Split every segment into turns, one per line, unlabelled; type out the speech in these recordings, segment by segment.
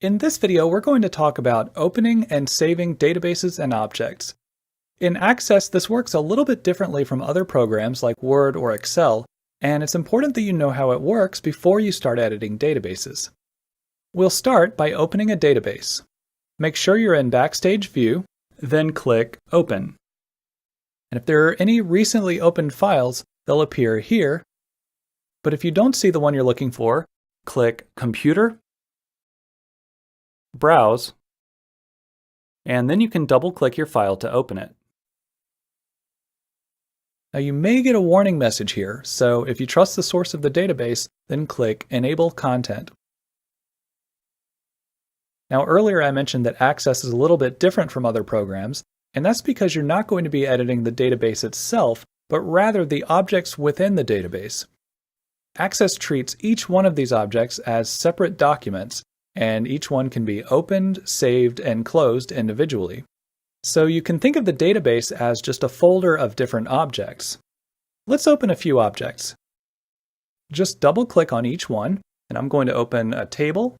In this video, we're going to talk about opening and saving databases and objects. In Access, this works a little bit differently from other programs like Word or Excel, and it's important that you know how it works before you start editing databases. We'll start by opening a database. Make sure you're in Backstage View, then click Open. And if there are any recently opened files, they'll appear here. But if you don't see the one you're looking for, click Computer, Browse, and then you can double-click your file to open it. Now you may get a warning message here, so if you trust the source of the database, then click Enable Content. Now earlier I mentioned that Access is a little bit different from other programs, and that's because you're not going to be editing the database itself, but rather the objects within the database. Access treats each one of these objects as separate documents, and each one can be opened, saved, and closed individually. So you can think of the database as just a folder of different objects. Let's open a few objects. Just double-click on each one, and I'm going to open a table,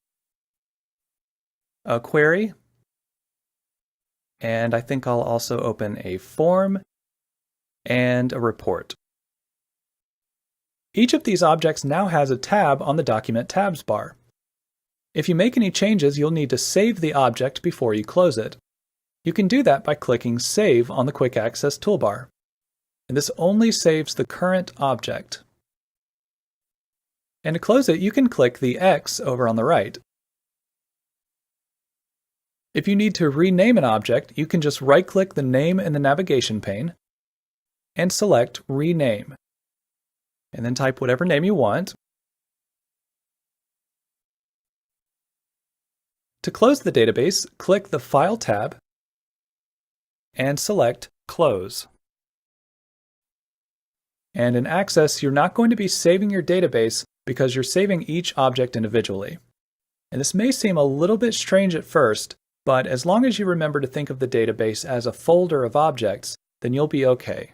a query, and I think I'll also open a form and a report. Each of these objects now has a tab on the Document Tabs bar. If you make any changes, you'll need to save the object before you close it. You can do that by clicking Save on the Quick Access toolbar. And this only saves the current object. And to close it, you can click the X over on the right. If you need to rename an object, you can just right-click the name in the navigation pane and select Rename. And then type whatever name you want. To close the database, click the File tab and select Close. And in Access, you're not going to be saving your database because you're saving each object individually. And this may seem a little bit strange at first, but as long as you remember to think of the database as a folder of objects, then you'll be okay.